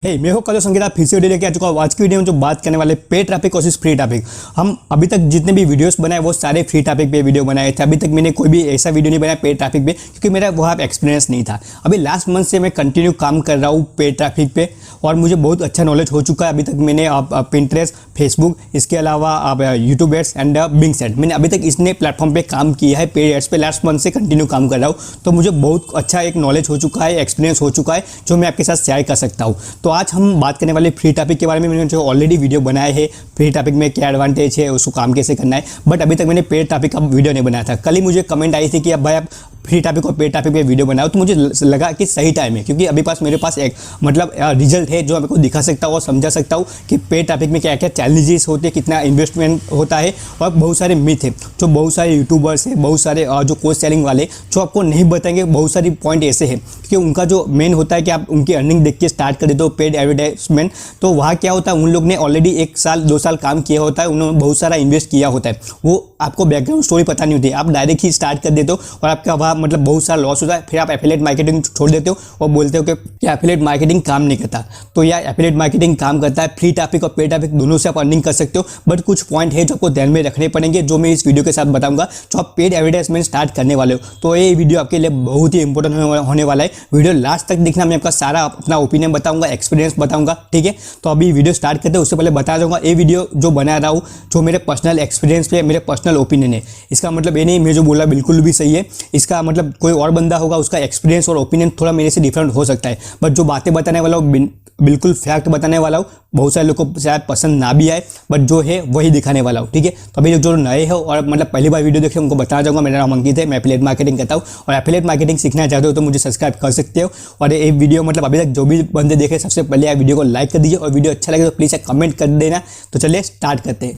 मैं हूं कल संगीता, फिर से वीडियो लेके आ चुका हूं। आज की वीडियो में जो बात करने वाले पे ट्रैफिक वर्सेस फ्री ट्रैफिक। हम अभी तक जितने भी वीडियोस बनाए वो सारे फ्री ट्रैफिक पे वीडियो बनाए थे। अभी तक मैंने कोई भी ऐसा वीडियो नहीं बनाया पे ट्रैफिक पे, क्योंकि मेरा वहाँ पे एक्सपीरियंस नहीं था। अभी लास्ट मंथ से मैं कंटिन्यू काम कर रहा हूँ पे ट्रैफिक पे और मुझे बहुत अच्छा नॉलेज हो चुका है। अभी तक मैंने पिंटरेस्ट, फेसबुक, इसके अलावा YouTube ads and Bing ad, मैंने अभी तक इसने प्लेटफॉर्म पे काम किया है। पेड एड्स पे लास्ट मंथ से कंटिन्यू काम कर रहा हूँ, तो मुझे बहुत अच्छा एक नॉलेज हो चुका है, एक्सपीरियंस हो चुका है, जो मैं आपके साथ शेयर कर सकता हूँ। तो आज हम बात करने वाले फ्री टॉपिक के बारे में। मैंने जो ऑलरेडी वीडियो बनाया है फ्री टॉपिक में क्या एडवांटेज है, उसको काम कैसे करना है, बट अभी तक मैंने पेड टॉपिक का वीडियो नहीं बनाया था। कल ही मुझे कमेंट आई थी कि अब भाई आप फ्री टॉपिक और पेड टॉपिक पे वीडियो बनाओ, तो मुझे लगा कि सही टाइम है, क्योंकि अभी मेरे पास एक रिजल्ट है जो आपको दिखा सकता हूँ और समझा सकता हूँ कि पेड टॉपिक में क्या क्या चैलेंजेस होते हैं, कितना इन्वेस्टमेंट होता है, और बहुत सारे मिथ है जो बहुत सारे यूट्यूबर्स हैं, बहुत सारे जो कोर्स सेलिंग वाले जो आपको नहीं बताएंगे। बहुत सारी पॉइंट ऐसे हैं कि उनका जो मेन होता है कि आप उनकी अर्निंग देख के स्टार्ट कर देते हो पेड एडवर्टाइजमेंट, तो वहाँ क्या होता है, उन लोग ने ऑलरेडी 1 साल 2 साल काम किया होता है, उन्होंने बहुत सारा इन्वेस्ट किया होता है, वो आपको बैकग्राउंड स्टोरी पता नहीं होती। आप डायरेक्ट ही स्टार्ट कर देते हो और आपका वहाँ बहुत सारा लॉस होता है। फिर आप एफिलिएट मार्केटिंग छोड़ देते हो और बोलते हो कि एफिलिएट मार्केटिंग काम नहीं करता। तो यार एफिलिएट मार्केटिंग काम करता है, फ्री टॉपिक और पेड टॉपिक दोनों से आप अर्निंग कर सकते हो, बट कुछ पॉइंट है जो आपको ध्यान में रखने पड़ेंगे, जो मैं इस वीडियो के साथ बताऊंगा। जो आप पेड एडवर्टाइजमेंट स्टार्ट करने वाले हो तो ये वीडियो आपके लिए बहुत ही इंपॉर्टेंट होने वाला है। वीडियो लास्ट तक देखना, मैं आपका सारा अपना ओपिनियन बताऊंगा, एक्सपीरियंस बताऊंगा, ठीक है। तो अभी वीडियो स्टार्ट करते हैं उससे पहले बता दूंगा, ये वीडियो जो बना रहा हूँ जो मेरे पर्सनल एक्सपीरियंस पे, मेरे पर्सनल ओपिनियन है। इसका मतलब ये नहीं मैं जो बोला बिल्कुल भी सही है। इसका मतलब कोई और बंदा होगा, उसका एक्सपीरियंस और ओपिनियन थोड़ा मेरे से डिफरेंट हो सकता है, बट जो बातें बताने वाला हूँ बिल्कुल फैक्ट बताने वाला हूँ। बहुत सारे लोग को शायद पसंद ना भी आए, बट जो है वही दिखाने वाला हूँ, ठीक है। तो अभी जो नए हो और पहली बार वीडियो देखे उनको बताना चाहूँगा, मेरा नाम अंकित है, मैं एफिलिएट मार्केटिंग करता हूँ, और एफिलिएट मार्केटिंग सीखना चाहते हो तो मुझे सब्सक्राइब कर सकते हो। और ये वीडियो अभी तक जो भी बंदे देखे, सबसे पहले आप वीडियो को लाइक कर दीजिए, और वीडियो अच्छा लगे तो प्लीज़ एक कमेंट कर देना। तो चलिए स्टार्ट करते हैं।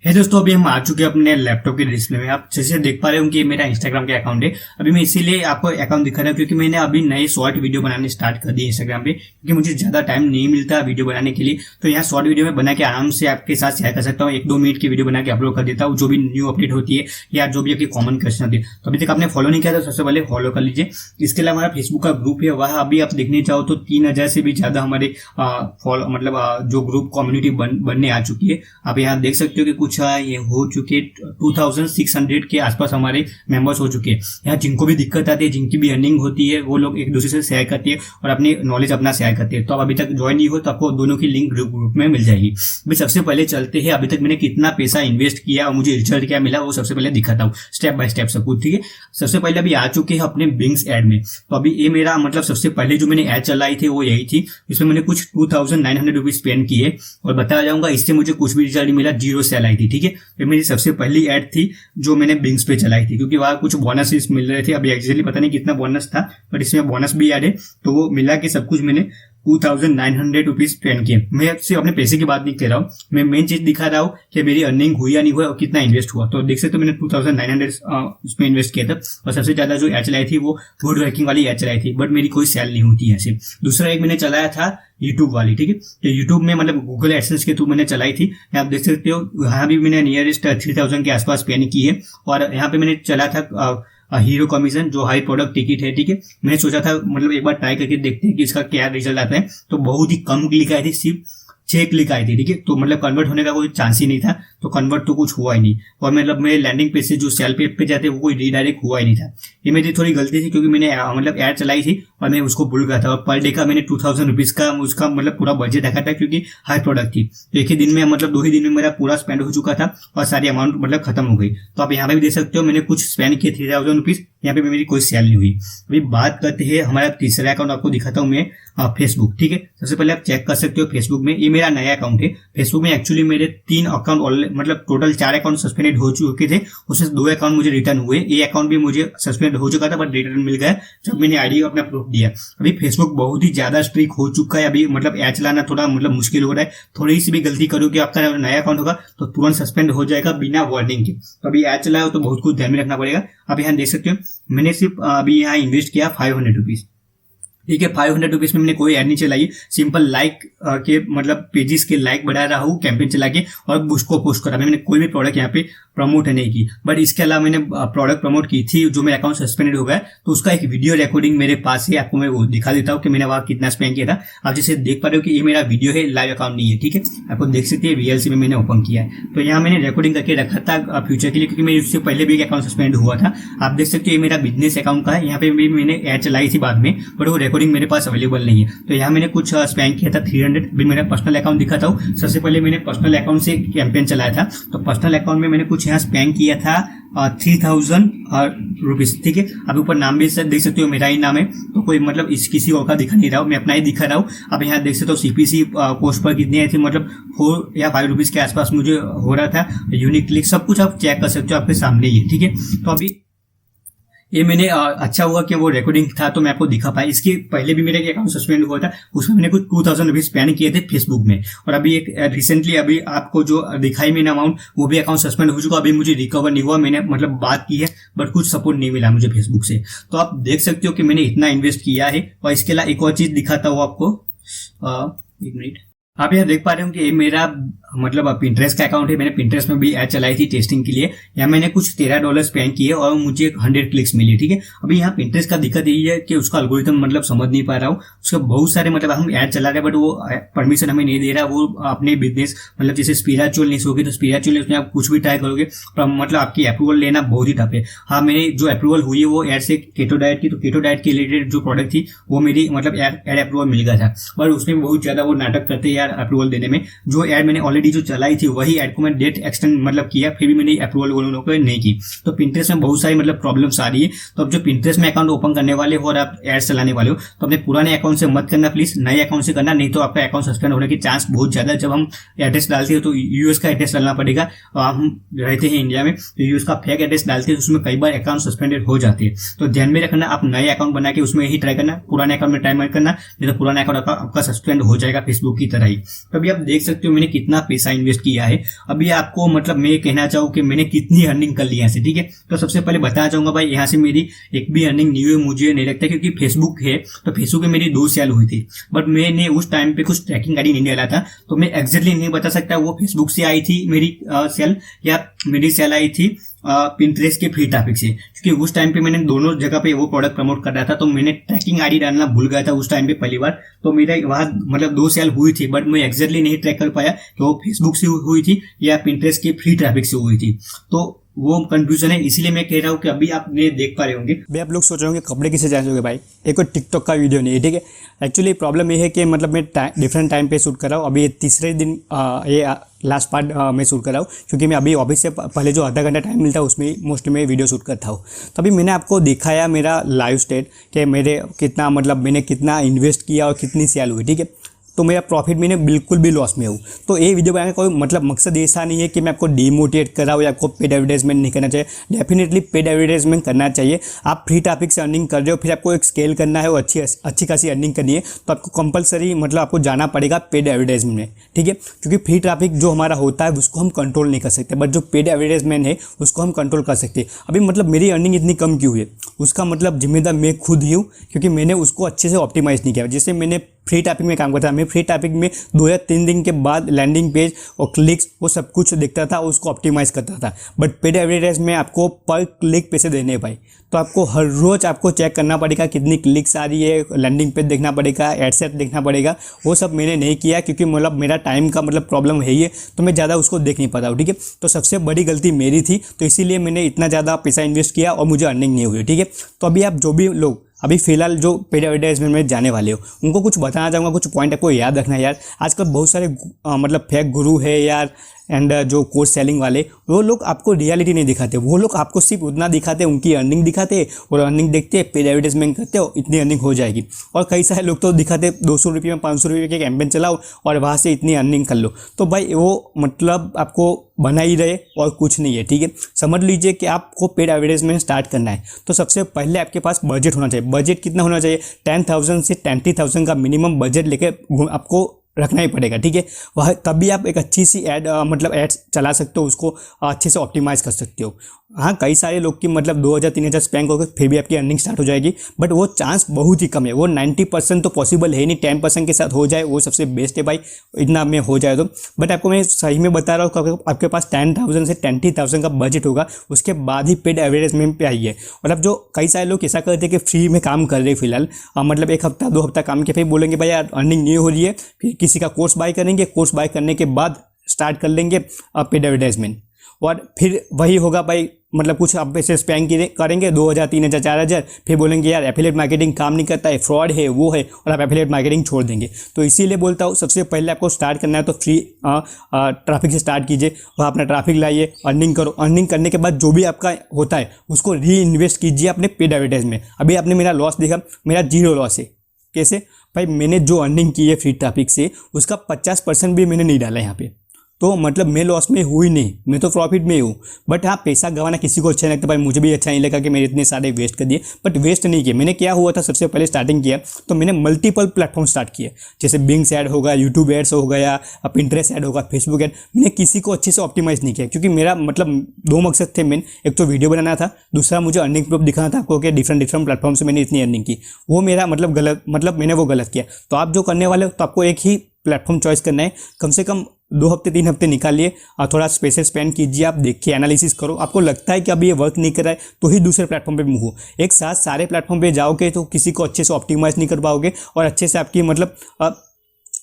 है दोस्तों, अभी हम आ चुके हैं अपने लैपटॉप के डिस्प्ले में। आप जैसे देख पा रहे हो कि ये मेरा इंस्टाग्राम का अकाउंट है। अभी मैं इसीलिए आपको अकाउंट दिखा रहा हूँ क्योंकि मैंने अभी नए शॉर्ट वीडियो बनाने स्टार्ट कर दिए इंस्टाग्राम पे, क्योंकि मुझे ज्यादा टाइम नहीं मिलता वीडियो बनाने के लिए। तो यहाँ शॉर्ट वीडियो में बना के आराम से आपके साथ शेयर कर सकता हूँ। 1-2 मिनट की वीडियो बना के अपलोड कर देता हूँ, जो भी न्यू अपडेट होती है या जो भी आपकी कॉमन क्वेश्चन होती है। तो अभी तक आपने फॉलो नहीं किया तो सबसे पहले फॉलो कर लीजिए। इसके अलावा हमारा फेसबुक का ग्रुप है, वहाँ अभी आप देखने चाहो तो 3000 से भी ज्यादा हमारे जो ग्रुप कम्युनिटी बनने आ चुकी है। आप यहाँ देख सकते हो कि कुछ ये हो चुके 2600 के आसपास हमारे मेंबर्स हो चुके हैं। यहाँ जिनको भी दिक्कत आती है, जिनकी भी अर्निंग होती है, वो लोग एक दूसरे से शेयर करते हैं और अपनी नॉलेज अपना शेयर करते हैं। तो आप अभी तक ज्वाइन नहीं हो तो आपको दोनों की लिंक ग्रुप में मिल जाएगी। अभी सबसे पहले चलते हैं, अभी तक मैंने कितना पैसा इन्वेस्ट किया और मुझे रिजल्ट क्या मिला वो सबसे पहले दिखाता हूँ, स्टेप बाय स्टेप सब कुछ, ठीक है। सबसे पहले अभी आ चुके हैं अपने बिंग्स एड में। तो अभी ये मेरा सबसे पहले जो मैंने एड चलाई थी वो यही थी। इसमें मैंने कुछ 2900 रुपीज स्पेंड किए और बताया जाऊंगा इससे मुझे कुछ भी रिजल्ट मिला, 0 सेल आई थी, ठीक है। ये मेरी सबसे पहली एड थी जो मैंने बिंग्स पे चलाई थी, क्योंकि वहां कुछ बोनस मिल रहे थे। अभी एक्चुअली पता नहीं कितना बोनस था, बट इसमें बोनस भी ऐड है, तो वो मिला के सब कुछ मैंने 2900 रुपीज स्पेंड किए। मैं सिर्फ अपने पैसे की बात नहीं कह रहा हूँ, मैं मेन चीज दिखा रहा हूँ कि मेरी अर्निंग हुई या नहीं हुआ और कितना इन्वेस्ट हुआ। तो देख सकते हो मैंने 2900 उसमें इन्वेस्ट किया था, और सबसे ज्यादा जो एड चलाई थी वो गुड वर्किंग वाली एड चलाई थी, बट मेरी कोई सेल नहीं होती है ऐसे। दूसरा एक मैंने चलाया था यूट्यूब वाली, ठीक है। तो यूट्यूब में गूगल एडसेंस के थ्रू मैंने चलाई थी। आप देख सकते हो यहाँ भी मैंने नियरेस्ट 3000 के आसपास स्पेंड की है। और यहाँ पे मैंने चला था हीरो कमीशन, जो हाई प्रोडक्ट टिकट है, ठीक है। मैंने सोचा था एक बार ट्राई करके देखते हैं कि इसका क्या रिजल्ट आता है। तो बहुत ही कम क्लिक आई थी, सिर्फ 6 क्लिक आई थी, ठीक है। तो कन्वर्ट होने का कोई चांस ही नहीं था, तो कन्वर्ट तो कुछ हुआ ही नहीं। और मेरे लैंडिंग पेज से जो सेल पेज पे जाते वो कोई रीडायरेक्ट हुआ ही नहीं था। ये मेरी थोड़ी गलती थी, क्योंकि मैंने एड चलाई थी और मैं उसको भूल गया था। और पर डे का मैंने 2000 रुपीज का उसका पूरा बजट रखा था, क्योंकि हाई प्रोडक्ट थी। तो एक ही दिन में 2 ही दिन में मेरा पूरा स्पेंड हो चुका था और सारी अमाउंट खत्म हो गई। तो आप यहाँ पे भी देख सकते हो मैंने कुछ स्पेंड किए 3000 रुपीज, यहाँ पे मेरी कोई सेल नहीं हुई। अभी बात करते हैं हमारा तीसरा अकाउंट, आपको दिखाता हूँ मैं, फेसबुक, ठीक है। सबसे पहले आप चेक कर सकते हो फेसबुक में, ये मेरा नया अकाउंट है। फेसबुक में एक्चुअली मेरे 3 अकाउंट टोटल 4 अकाउंट सस्पेंडेड हो चुके थे, उसमें 2 अकाउंट मुझे रिटर्न हुए। ये अकाउंट भी मुझे सस्पेंड हो चुका था, बट रिटर्न मिल गया जब मैंने आईडी अपना प्रूफ दिया। अभी फेसबुक बहुत ही ज्यादा स्ट्रिक्ट हो चुका है। अभी एड चलाना थोड़ा मुश्किल हो रहा है। थोड़ी सी भी गलती करोगे आपका नया अकाउंट होगा तो तुरंत सस्पेंड हो जाएगा बिना वार्निंग के। तो अभी एड चलाओ तो बहुत कुछ ध्यान में रखना पड़ेगा। आप यहाँ देख सकते हो मैंने सिर्फ अभी यहाँ इन्वेस्ट किया 500 रुपीज, ठीक है। 500 रुपीज में मैंने कोई ऐड नहीं चलाई, सिंपल लाइक के मतलब पेजेस के लाइक बढ़ा रहा हूँ कैंपेन चला के और उसको पोस्ट करा। मैंने कोई भी प्रोडक्ट यहाँ पे प्रमोट नहीं की। बट इसके अलावा मैंने प्रोडक्ट प्रमोट की थी जो मेरा अकाउंट सस्पेंडेड हो गया, तो उसका एक वीडियो रिकॉर्डिंग मेरे पास है, आपको मैं वो दिखा देता हूँ कि मैंने वहाँ कितना स्पेंड किया था। आप जैसे देख पा रहे हो कि ये मेरा वीडियो है, लाइव अकाउंट नहीं है। ठीक है, आपको देख सकते हैं VLC में मैंने ओपन किया है। तो यहाँ मैंने रिकॉर्डिंग करके रखा था फ्यूचर के लिए, क्योंकि मेरे उससे पहले भी एक अकाउंट सस्पेंड हुआ था। आप देख सकते हो ये मेरा बिजनेस अकाउंट का है, यहाँ पे भी मैंने ऐड चलाई थी बाद में, बट वो रिकॉर्डिंग मेरे पास अवेलेबल नहीं है। तो यहाँ मैंने कुछ स्पेंड किया था 300। भी मेरा पर्सनल अकाउंट दिखाता हूँ। सबसे पहले मैंने पर्सनल अकाउंट से कैंपेन चलाया था, तो पर्सनल अकाउंट में मैंने कुछ यहाँ स्पेंड किया था 3000 रुपीज। ठीक है, अब ऊपर नाम भी देख सकते हो, मेरा ही नाम है, तो कोई मतलब इस किसी और का दिखा नहीं रहा हूँ, मैं अपना ही दिखा रहा हूँ। अब यहाँ देख सकते हो CPC पोस्ट पर कितनी आई थी, मतलब 4 या 5 रुपीज के आसपास मुझे हो रहा था। यूनिक क्लिक सब कुछ आप चेक कर सकते हो, आपके सामने ही है। ठीक है, तो अभी ये मैंने अच्छा हुआ कि वो रिकॉर्डिंग था तो मैं आपको दिखा पाया। इसके पहले भी मेरा एक अकाउंट सस्पेंड हुआ था, उसमें मैंने कुछ 2000 रुपीज स्पेंड किए थे फेसबुक में। और अभी एक रिसेंटली अभी आपको जो दिखाई मैंने अमाउंट, वो भी अकाउंट सस्पेंड हो चुका, अभी मुझे रिकवर नहीं हुआ। मैंने मतलब बात की है बट कुछ सपोर्ट नहीं मिला मुझे फेसबुक से। तो आप देख सकते हो कि मैंने इतना इन्वेस्ट किया है। और इसके अलावा एक और चीज दिखाता हूँ आपको, एक मिनट। आप यहाँ देख पा रहे हो कि ये मेरा मतलब पिंटरेस्ट का अकाउंट है। मैंने पिंटरेस्ट में भी ऐड चलाई थी टेस्टिंग के लिए। यहाँ मैंने कुछ $13 स्पेंड किए और मुझे 100 क्लिक्स मिली। ठीक है, अभी यहाँ पिंटरेस्ट का दिक्कत यही है कि उसका एल्गोरिथम मतलब समझ नहीं पा रहा हूँ। उसके बहुत सारे मतलब हम ऐड चला रहे हैं बट वो परमिशन हमें नहीं दे रहा। वो अपने बिजनेस मतलब जैसे स्पिरिचुअलनेस होगी तो स्पिरिचुअलनेस में आप कुछ भी ट्राई करोगे मतलब आपकी अप्रूवल लेना बहुत ही टफ है। हाँ, मेरी जो अप्रूवल हुई है वो ऐड से केटो डाइट की, तो केटो डाइट के रिलेटेड जो प्रोडक्ट थी वो मेरी मतलब ऐड अप्रूवल मिल गया था। पर उसमें बहुत ज्यादा वो नाटक करते हैं यार अप्रूवल देने में। जो ऐड मैंने ऑलरेडी जो चलाई थी वही ऐड को मैं डेट एक्सटेंड मतलब किया, फिर भी मैंने अप्रूवल उन लोगों को नहीं की। तो पिंटरेस्ट में बहुत सारी मतलब प्रॉब्लम्स आ रही है। तो अब जो पिंटरेस्ट में अकाउंट ओपन करने वाले हो और आप एड्स चलाने वाले हो तो अपने पुराने अकाउंट से मत करना प्लीज, नए अकाउंट से करना, नहीं तो आपका अकाउंट सस्पेंड होने की चांस बहुत ज्यादा है। जब हम एड्रेस डालते हैं तो यूएस का एड्रेस डालना पड़ेगा। हम रहते हैं इंडिया में तो यूएस का फेक एड्रेस डालते हैं, उसमें कई बार अकाउंट सस्पेंडेड हो जाते हैं। तो ध्यान में रखना, आप नए अकाउंट बना के उसमें ही ट्राई करना, पुराने अकाउंट में ट्राई मत करना, नहीं तो पुराना अकाउंट आपका सस्पेंड हो जाएगा फेसबुक की तरह ही। तो अभी आप देख सकते हो मैंने कितना पैसा इन्वेस्ट किया है। अभी आपको मतलब मैं कहना चाहूँ कि मैंने कितनी अर्निंग कर ली यहाँ से। ठीक है, तो सबसे पहले बताना चाहूंगा भाई, यहाँ से मेरी एक भी अर्निंग नहीं हुई मुझे नहीं लगता, क्योंकि फेसबुक है तो फेसबुक में मेरी 2 सेल हुई थी। बट मैंने उस टाइम पे कुछ ट्रैकिंग आईडी नहीं डाला था, तो मैं एग्जैक्टली नहीं बता सकता वो फेसबुक से आई थी मेरी सेल या मेरी सेल आई थी पिंटरेस्ट के फ्री ट्रैफिक से, क्योंकि उस टाइम पे मैंने दोनों जगह पे वो प्रोडक्ट प्रमोट कर रहा था। तो मैंने ट्रैकिंग आईडी डालना भूल गया था उस टाइम पे पहली बार। तो मेरा वहां मतलब 2 सेल हुई थी बट मैं एग्जैक्टली नहीं ट्रैक कर पाया कि वो फेसबुक से हुई थी या पिंटरेस्ट के फ्री ट्रैफिक से हुई थी। तो वो कंफ्यूजन है, इसीलिए मैं कह रहा हूँ कि अभी आप ये देख पा रहे होंगे भाई, आप लोग सोच रहे होंगे कपड़े किसे जांचोगे भाई, एक और टिकटॉक का वीडियो नहीं है। ठीक है, एक्चुअली प्रॉब्लम ये है कि मतलब मैं डिफरेंट टाइम पे शूट कर रहा हूँ। अभी ये तीसरे दिन ये लास्ट पार्ट मैं शूट कर रहा हूँ, क्योंकि मैं अभी ऑफिस से पहले जो आधा घंटा टाइम मिलता है उसमें मोस्टली मैं वीडियो शूट करता हूँ। तो अभी मैंने आपको दिखाया मेरा लाइव स्टेट कि मेरे कितना मतलब मैंने कितना इन्वेस्ट किया और कितनी सेल हुई। ठीक है, तो मेरा प्रॉफिट मैंने बिल्कुल भी लॉस में हूँ। तो ये वीडियो बनाने का कोई मतलब मकसद ऐसा नहीं है कि मैं आपको डिमोटिवेट कर रहा हूँ या आपको पेड एडवर्टाइजमेंट नहीं करना चाहिए। डेफिनेटली पेड एडवर्टाइजमेंट करना चाहिए। आप फ्री ट्रैफिक से अर्निंग कर रहे हो, फिर आपको एक स्केल करना है और अच्छी खासी अर्निंग करनी है, तो आपको कंपलसरी मतलब आपको जाना पड़ेगा पेड एडवर्टाइजमेंट में। ठीक है, क्योंकि फ्री ट्रैफिक जो हमारा होता है उसको हम कंट्रोल नहीं कर सकते, बट जो पेड एडवर्टाइजमेंट है उसको हम कंट्रोल कर सकते हैं। अभी मतलब मेरी अर्निंग इतनी कम क्यों है, उसका मतलब जिम्मेदार मैं खुद ही हूँ, क्योंकि मैंने उसको अच्छे से ऑप्टिमाइज़ नहीं किया। जैसे मैंने फ्री टैपिंग में काम करता था, मैं फ्री टैपिंग में 2 या 3 दिन के बाद लैंडिंग पेज और क्लिक्स वो सब कुछ देखता था, उसको ऑप्टिमाइज़ करता था। बट पेड एडवर्टाइज में आपको पर क्लिक पैसे देने भाई, तो आपको हर रोज़ आपको चेक करना पड़ेगा कितनी क्लिक्स आ रही है, लैंडिंग पेज देखना पड़ेगा, एडसेट देखना पड़ेगा। वो सब मैंने नहीं किया, क्योंकि मतलब मेरा टाइम का मतलब प्रॉब्लम है ही है, तो मैं ज़्यादा उसको देख नहीं पाता हूँ। ठीक है, तो सबसे बड़ी गलती मेरी थी, तो इसीलिए मैंने इतना ज़्यादा पैसा इन्वेस्ट किया और मुझे अर्निंग नहीं हुई। ठीक है, तो अभी आप जो भी लोग अभी फिलहाल जो पेड एडवर्टाइजमेंट में जाने वाले हो उनको कुछ बताना चाहूँगा, कुछ पॉइंट आपको याद रखना है यार। आजकल बहुत सारे मतलब फेक गुरु है यार, एंड जो कोर्स सेलिंग वाले, वो लोग आपको रियलिटी नहीं दिखाते। वो लोग आपको सिर्फ उतना दिखाते, उनकी अर्निंग दिखाते और अर्निंग देखते, पेड एडवर्टाइजमेंट करते हो इतनी अर्निंग हो जाएगी। और कई सारे लोग तो दिखाते 200 रुपये में 500 रुपये के कैंपेन चलाओ और वहाँ से इतनी अर्निंग कर लो। तो भाई वो मतलब आपको बना ही रहे और कुछ नहीं है। ठीक है, समझ लीजिए कि आपको पेड एडवर्टाइजमेंट स्टार्ट करना है तो सबसे पहले आपके पास बजट होना चाहिए। बजट कितना होना चाहिए? 10,000 से 20,000 का मिनिमम बजट लेके आपको रखना ही पड़ेगा, ठीक है। वह तभी आप एक अच्छी सी एड मतलब एड्स चला सकते हो, उसको अच्छे से ऑप्टिमाइज़ कर सकते हो। हाँ, कई सारे लोग की मतलब 2000-3000 स्पेंड होकर फिर भी आपकी अर्निंग स्टार्ट हो जाएगी, बट वो चांस बहुत ही कम है। वो 90% तो पॉसिबल है नहीं, 10% के साथ हो जाए वो सबसे बेस्ट है भाई, इतना में हो जाए तो। बट आपको मैं सही में बता रहा हूँ, आपके पास 10,000 से 20,000 का बजट होगा, उसके बाद ही पेड एडवर्टाइजमेंट पे आइए। और अब जो कई सारे लोग ऐसा करते हैं कि फ्री में काम कर रहे हैं फिलहाल, मतलब 1 हफ्ता 2 हफ्ता काम किया, फिर बोलेंगे भाई यार अर्निंग नहीं हो रही है, फिर किसी का कोर्स बाय करेंगे, कोर्स बाय करने के बाद स्टार्ट कर लेंगे पेड एडवर्टाइजमेंट, और फिर वही होगा भाई, मतलब कुछ आप पैसे स्पेंड करेंगे 2,000 3,000 4,000, फिर बोलेंगे यार एफिलिएट मार्केटिंग काम नहीं करता है, फ्रॉड है, वो है, और आप एफिलिएट मार्केटिंग छोड़ देंगे। तो इसीलिए बोलता हूँ सबसे पहले आपको स्टार्ट करना है तो फ्री ट्रैफिक से स्टार्ट कीजिए, वहाँ अपना ट्रैफिक लाइए, अर्निंग करो। अर्निंग करने के बाद जो भी आपका होता है उसको री इन्वेस्ट कीजिए अपने पेड एडवर्टाइज में। अभी आपने मेरा लॉस देखा, मेरा 0 लॉस है। कैसे भाई? मैंने जो अर्निंग की है फ्री ट्रैफिक से उसका 50% भी मैंने नहीं डाला यहाँ पे, तो मतलब मैं लॉस में हुई नहीं, मैं तो प्रॉफिट में ही हूँ। बट हाँ, पैसा गंवाना किसी को अच्छा नहीं लगता भाई, मुझे भी अच्छा नहीं लगा कि मैंने इतने सारे वेस्ट कर दिए। बट वेस्ट नहीं किए मैंने, क्या हुआ था सबसे पहले स्टार्टिंग किया तो मैंने मल्टीपल प्लेटफॉर्म स्टार्ट किए, जैसे बिंग्स ऐड होगा, यूट्यूब एड्स हो गया, पिंटरेस्ट ऐड होगा, फेसबुक ऐड। मैंने किसी को अच्छे से ऑप्टिमाइज़ नहीं किया, क्योंकि मेरा मतलब 2 मकसद थे मेन, एक तो वीडियो बनाना था, दूसरा मुझे अर्निंग प्रूफ दिखाना था आपको कि डिफरेंट प्लेटफॉर्म से मैंने इतनी अर्निंग की। वो मेरा मतलब गलत, मतलब मैंने वो गलत किया। तो आप जो करने वाले हो तो आपको एक ही प्लेटफॉर्म चॉइस करना है, कम से कम 2 हफ्ते 3 हफ्ते निकालिए और थोड़ा स्पेस स्पेंड कीजिए, आप देखिए, एनालिसिस करो। आपको लगता है कि अभी ये वर्क नहीं कर रहा है तो ही दूसरे प्लेटफॉर्म पे मूव हो। एक साथ सारे प्लेटफॉर्म पे जाओगे तो किसी को अच्छे से ऑप्टिमाइज़ नहीं कर पाओगे, और अच्छे से आपकी मतलब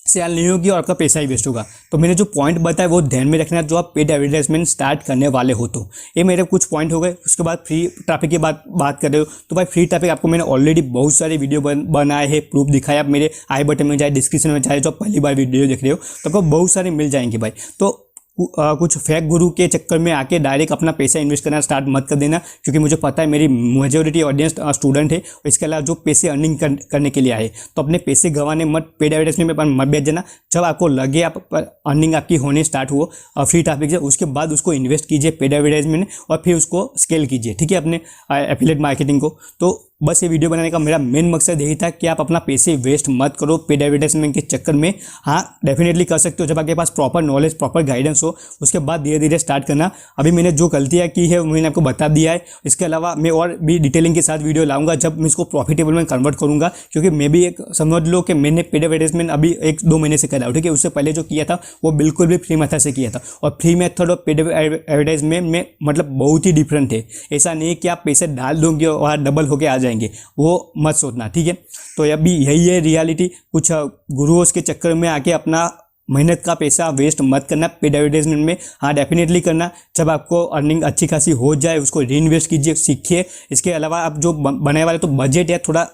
सेल नहीं होगी और आपका पैसा ही वेस्ट होगा। तो मैंने जो पॉइंट बताया वो ध्यान में रखना जो आप पेड एडवर्टाइजमेंट स्टार्ट करने वाले हो। तो ये मेरे कुछ पॉइंट हो गए। उसके बाद फ्री ट्रैफिक की बात कर रहे हो तो भाई फ्री ट्रैफिक आपको मैंने ऑलरेडी बहुत सारे वीडियो बनाए हैं, प्रूफ दिखाया। आप मेरे आई बटन में जाए, डिस्क्रिप्शन में जाए, जो आप पहली बार वीडियो देख रहे हो तो आपको बहुत सारे मिल जाएंगे भाई। तो कुछ फेक गुरु के चक्कर में आके डायरेक्ट अपना पैसा इन्वेस्ट करना स्टार्ट मत कर देना, क्योंकि मुझे पता है मेरी मेजोरिटी ऑडियंस स्टूडेंट है। इसके अलावा जो पैसे अर्निंग करने के लिए आए, तो अपने पैसे गंवाने मत, पेड एडवर्टाइजमेंट में मत बेच देना। जब आपको लगे आप अर्निंग आपकी होने स्टार्ट हो फ्री ट्रैफिक से, उसके बाद उसको इन्वेस्ट कीजिए पेड एडवर्टाइजमेंट और फिर उसको स्केल कीजिए, ठीक है, अपने एफिलिएट मार्केटिंग को। तो बस ये वीडियो बनाने का मेरा मेन मकसद यही था कि आप अपना पैसे वेस्ट मत करो पेड एडवर्टाइजमेंट के चक्कर में। हाँ, डेफिनेटली कर सकते हो जब आपके पास प्रॉपर नॉलेज, प्रॉपर गाइडेंस हो, उसके बाद धीरे धीरे स्टार्ट करना। अभी मैंने जो गलतियाँ की है मैंने आपको बता दिया है। इसके अलावा मैं और भी डिटेलिंग के साथ वीडियो लाऊंगा जब मैं इसको प्रॉफिटेबल में कन्वर्ट करूँगा, क्योंकि मैं भी एक समझ लो कि मैंने पेड एडवर्टाइजमेंट अभी 1-2 महीने से करा, ठीक है। उससे पहले जो किया था वो बिल्कुल भी फ्री मेथड से किया था, और फ्री मेथड और पेड एडवर्टाइजमेंट में मतलब बहुत ही डिफरेंट है। ऐसा नहीं कि आप पैसे डाल दोगे और डबल होके आ जाएंगे, वो मत सोचना, ठीक है। तो अभी यही है रियलिटी। कुछ गुरुओं के चक्कर में आके अपना मेहनत का पैसा वेस्ट मत करना पेड एडवर्टाइजमेंट में। हाँ, डेफिनेटली करना जब आपको अर्निंग अच्छी खासी हो जाए, उसको री इन्वेस्ट कीजिए, सीखिए। इसके अलावा आप जो बनाने वाले तो बजट है थोड़ा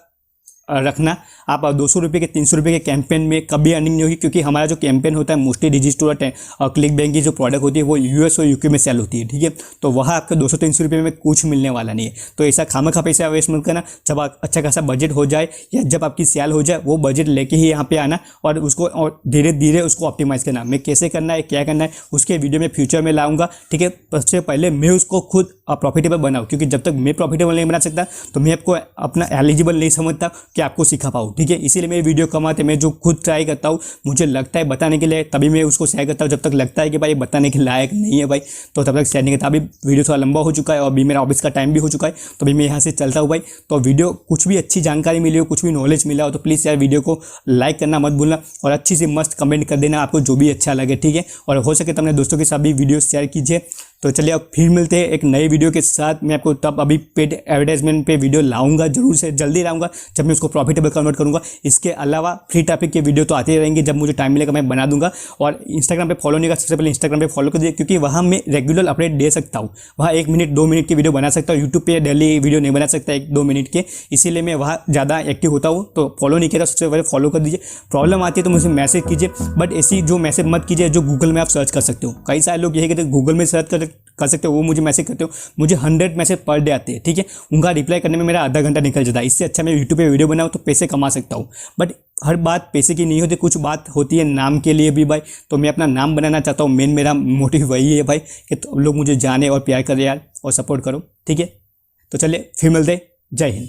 रखना। आप 200 रुपये के 300 रुपये के कैंपेन में कभी अर्निंग नहीं होगी, क्योंकि हमारा जो कैंपेन होता है मोस्टली डिजिस्टोर और क्लिक बैंक की जो प्रोडक्ट होती है वो यूएस और यूके में सेल होती है, ठीक है। तो वहाँ आपको 200-300 रुपये में कुछ मिलने वाला नहीं है। तो ऐसा खामखा पैसा वेस्ट मत करना। जब अच्छा खासा बजट हो जाए या जब आपकी सेल हो जाए, वो बजट लेके ही यहाँ पे आना और उसको धीरे धीरे उसको ऑप्टिमाइज़ करना। मैं कैसे करना है, क्या करना है, उसके वीडियो में फ्यूचर में लाऊंगा, ठीक है। सबसे पहले मैं उसको खुद प्रॉफिटेबल बनाऊँ, क्योंकि जब तक मैं प्रॉफिटेबल नहीं बना सकता तो मैं आपको अपना एलिजिबल नहीं समझता कि आपको सिखा पाऊँ, ठीक है। इसीलिए मेरी वीडियो कम आते, मैं जो खुद ट्राई करता हूँ, मुझे लगता है बताने के लिए, तभी मैं उसको शेयर करता हूँ। जब तक लगता है कि भाई बताने के लायक नहीं है भाई, तो तब तक शेयर नहीं करता। अभी वीडियो थोड़ा लंबा हो चुका है और अभी मेरा ऑफिस का टाइम भी हो चुका है, तो अभी मैं यहाँ से चलता हूँ भाई। तो वीडियो कुछ भी अच्छी जानकारी मिली हो, कुछ भी नॉलेज मिला हो, तो प्लीज़ यार वीडियो को लाइक करना मत भूलना और अच्छी सी मस्त कमेंट कर देना आपको जो भी अच्छा लगे, ठीक है। और हो सके तो अपने दोस्तों के साथ भी वीडियो शेयर कीजिए। तो चलिए अब फिर मिलते हैं एक नई वीडियो के साथ। मैं आपको तब अभी पेड एडवर्टाइजमेंट पे वीडियो लाऊंगा, जरूर से जल्दी लाऊंगा जब मैं उसको प्रॉफिटेबल कन्वर्ट करूंगा। इसके अलावा फ्री टॉपिक के वीडियो तो आते ही रहेंगे, जब मुझे टाइम मिलेगा मैं बना दूंगा। और इंस्टाग्राम पे फॉलो नहीं कर, सबसे पहले इंस्टाग्राम पे फॉलो कर दीजिए, क्योंकि वहाँ मैं रेगुलर अपडेट दे सकता हूँ। वहाँ 1 मिनट 2 मिनट की वीडियो बना सकता हूँ। यूट्यूब पे डेली वीडियो नहीं बना सकता 1-2 मिनट के, इसीलिए मैं वहाँ ज़्यादा एक्टिव होता हूँ। तो फॉलो नहीं किया सबसे पहले फॉलो कर दीजिए। प्रॉब्लम आती है तो मुझे मैसेज कीजिए, बट ऐसी जो मैसेज मत कीजिए जो गूगल में आप सर्च कर सकते हो। कई सारे लोग यही कहते हैं गूगल में सर्च कर सकते हो, वो मुझे मैसेज करते हो। मुझे 100 मैसेज पर डे आते हैं, ठीक है। उनका रिप्लाई करने में मेरा आधा घंटा निकल जाता है। इससे अच्छा मैं यूट्यूब पे वीडियो बनाऊँ तो पैसे कमा सकता हूँ। बट हर बात पैसे की नहीं होती, कुछ बात होती है नाम के लिए भी भाई। तो मैं अपना नाम बनाना चाहता हूँ, मेन मेरा मोटिव वही है भाई कि तो लोग मुझे जाने और प्यार करें यार और सपोर्ट करो, ठीक है। तो चलिए फिर मिलते, जय हिंद।